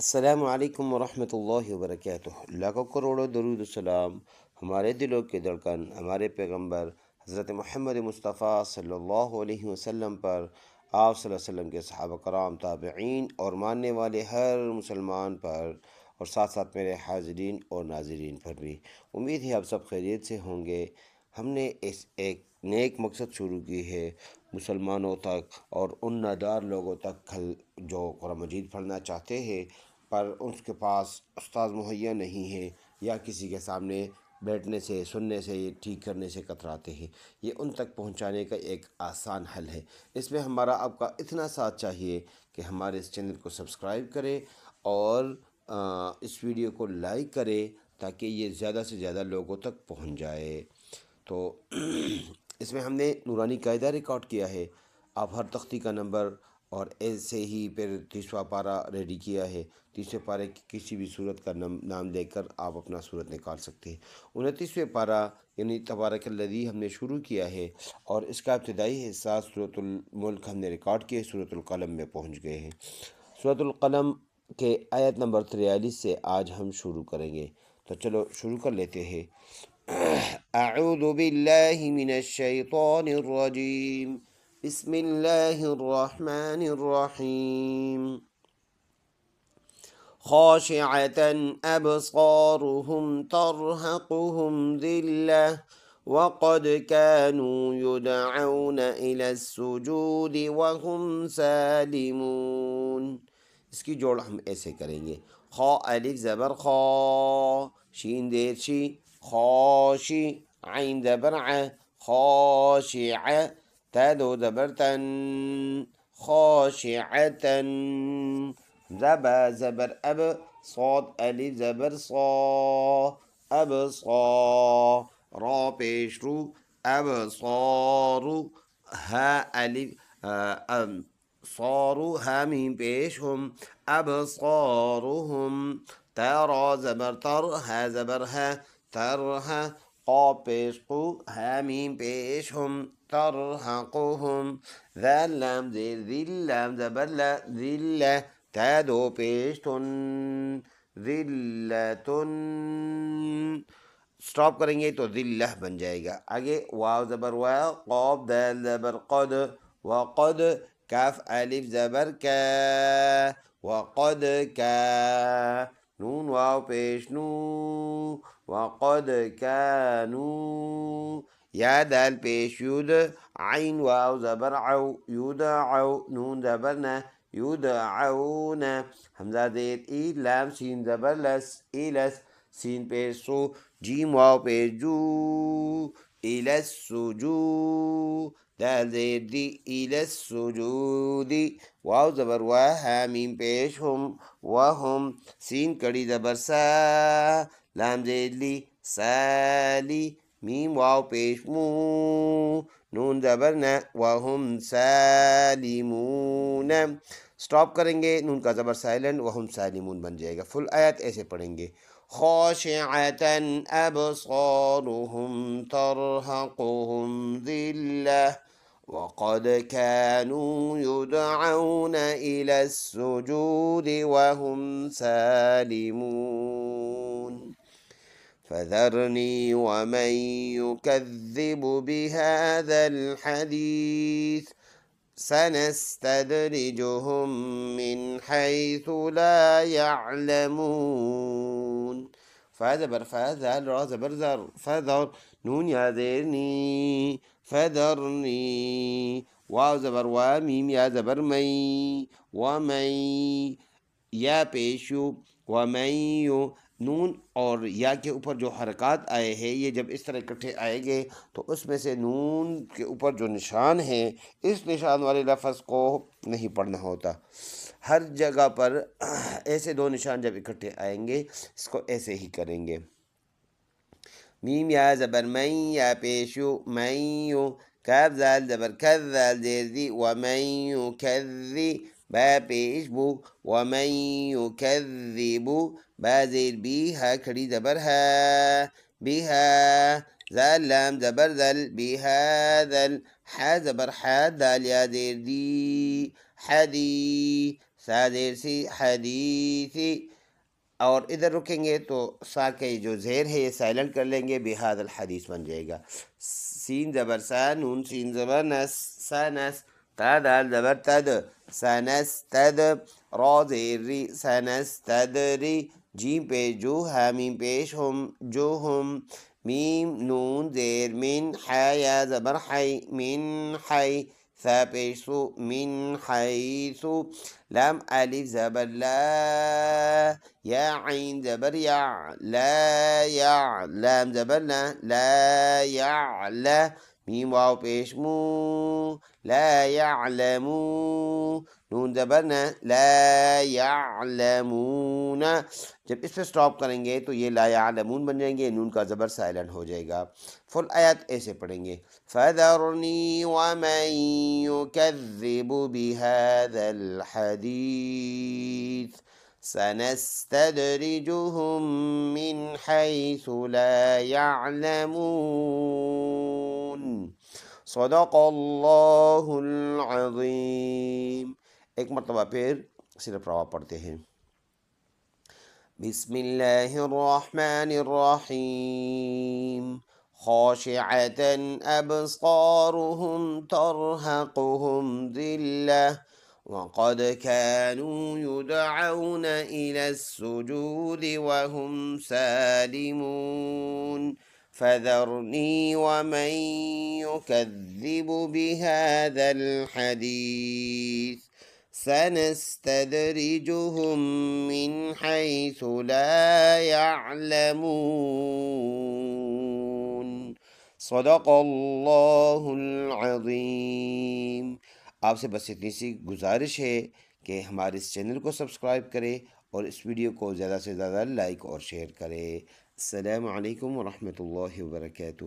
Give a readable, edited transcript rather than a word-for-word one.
السلام علیکم ورحمۃ اللہ وبرکاتہ۔ لاکھوں کروڑوں درود السلام ہمارے دلوں کے دھڑکن ہمارے پیغمبر حضرت محمد مصطفیٰ صلی اللہ علیہ وسلم پر، آپ صلی اللہ علیہ وسلم کے صحابہ کرام، تابعین اور ماننے والے ہر مسلمان پر، اور ساتھ ساتھ میرے حاضرین اور ناظرین پر بھی۔ امید ہے آپ سب خیریت سے ہوں گے۔ ہم نے ایک نیک مقصد شروع کی ہے، مسلمانوں تک اور ان نادار لوگوں تک جو قرآن مجید پڑھنا چاہتے ہیں پر اس کے پاس استاد مہیا نہیں ہے، یا کسی کے سامنے بیٹھنے سے سننے سے ٹھیک کرنے سے کتراتے ہیں، یہ ان تک پہنچانے کا ایک آسان حل ہے۔ اس میں ہمارا آپ کا اتنا ساتھ چاہیے کہ ہمارے اس چینل کو سبسکرائب کریں اور اس ویڈیو کو لائک کریں تاکہ یہ زیادہ سے زیادہ لوگوں تک پہنچ جائے۔ تو اس میں ہم نے نورانی قاعدہ ریکارڈ کیا ہے، آپ ہر تختی کا نمبر اور ایسے ہی پھر 30واں پارہ ریڈی کیا ہے۔ 30ویں پارے کی کسی بھی صورت کا نام دے کر آپ اپنا صورت نکال سکتے ہیں۔ 29ویں پارہ یعنی تبارک الذی ہم نے شروع کیا ہے، اور اس کا ابتدائی حصہ سورۃ الملک ہم نے ریکارڈ کیا، سورۃ القلم میں پہنچ گئے ہیں۔ سورۃ القلم کے آیت نمبر 43 سے آج ہم شروع کریں گے، تو چلو شروع کر لیتے ہیں۔ اعوذ باللہ من الشیطان الرجیم، بسم اللہ الرحمن الرحیم۔ خاشعة أبصارهم ترهقهم ذلة وقد كانوا يدعون إلى السجود وهم سالمون۔ اس کی جوڑ ہم ایسے کریں گے، خا الف زبر خا، شین دیر شی، خاشی، عین زبر ع، خاشع، تا دو زبر تن، خاشعة، زبا زبر اب، صاد الف زبر صا، اب صا، را پیش رو، اب صارو، ہا الف صارو، ہا میم پیش ہم، اب صارهم، ترا زبر تر، ہا زبر ہے، ترہ، قا پیش قو، ہا میم پیش ہم، ترحقهم، ذال لام زیر ذل، لام زبر لا، ذلہ، تا دو پیش تن، ذلتن، سٹاپ کریں گے تو ذلہ بن جائے گا۔ آگے واو زبر وا، قاف دال زبر قد، وقد، کاف الف زبر کا، وقد کا، نون واو پیش نو، وقد کانو، یا دال پیش ید، عین واو زبر عو، یدعو، نون زبر نہ، یدعون، حمزہ زیر ای، لام سین زبر لس، ایلس، سین پیش سو، جیم واو پیش جو، السجو، دال زیر دی، السجودی، واو زبر وا، ہا میم پیش ہم، وہم، سین کڑی زبر سا، لام زیر لی، سالی، میم واو پیش مو، نون زبر نہ، وہم سالمون، سٹاپ کریں گے، نون کا زبر سائلنٹ، وہم سالمون بن جائے گا۔ فل آیت ایسے پڑھیں گے، خاشعة أبصارهم ترهقهم ذلة وقد كانوا يدعون إلى السجود وهم سالمون فذرني ومن يكذب بهذا الحديث سنستدرجهم من حيث لا يعلمون۔ فا زبر فا، زال را زبر زر، فذر، نون یا زیر نی، فذرنی، واو زبر وا، میم یا زبر مئی، ومئی، یا پیشو، ومئی، نون اور یا کے اوپر جو حرکات آئے ہیں، یہ جب اس طرح اکٹھے آئیں گے تو اس میں سے نون کے اوپر جو نشان ہے، اس نشان والے لفظ کو نہیں پڑھنا ہوتا۔ ہر جگہ پر ایسے دو نشان جب اکٹھے آئیں گے، اس کو ایسے ہی کریں گے۔ میم یا زبر مئی، یا پیشو، مئیو، کاف زال زبر کذ، زال زیر دی، ومن یکذب، با پیش بو، ومن یکذب، با زیر بی، ہا کھڑی زبر ہے، بہا، زال لام زبر زل، بہذل، حا زبر حا، دال یا زیر دی، حدی، سا زیر سی حدیثی، اور ادھر رکیں گے تو سا کے جو زیر ہے یہ سائلنٹ کر لیں گے، بہاد الحدیث بن جائے گا۔ سین زبر سا، نون سین زبر نس، سنس، تا دال زبر تد، سنس تد، را زیر ری، سنس تدری، جیم پیش جو، حامیم پیش ہم، جو ہم، میم نون زیر من، حیا زبر حی، من حی، ثا پیش سو، من حیثو، لام الف زبر لا، یا عین زبر یا، لا یا، لام زبر لا، لا یا لا، میم واو پیش مو، لا یعلمو، نون زبر نا، لا یعلمون۔ جب اس پہ سٹاپ کریں گے تو یہ لا یعلمون بن جائیں گے، نون کا زبر سائلنٹ ہو جائے گا۔ فل آیات ایسے پڑھیں گے، فَذَرْنِي وَمَن يُكَذِّبُ بِهَذَا الْحَدِيثِ سَنَسْتَدْرِجُهُم مِّنْ حَيْثُ لَا يَعْلَمُونَ۔ صدق اللہ العظیم۔ ایک مرتبہ پھر صرف روا پڑھتے ہیں۔ بسم اللہ الرحمن الرحیم، خاشعة أبصارهم ترهقهم ذلة وقد كانوا يدعون إلى السجود وهم سالمون، فذرني ومن يكذب بهذا الحديث سنستدرجهم من حيث لا يعلمون۔ صدق اللہ العظیم۔ آپ سے بس اتنی سی گزارش ہے کہ ہمارے اس چینل کو سبسکرائب کرے اور اس ویڈیو کو زیادہ سے زیادہ لائک اور شیئر کرے۔ السلام علیکم ورحمۃ اللہ وبرکاتہ۔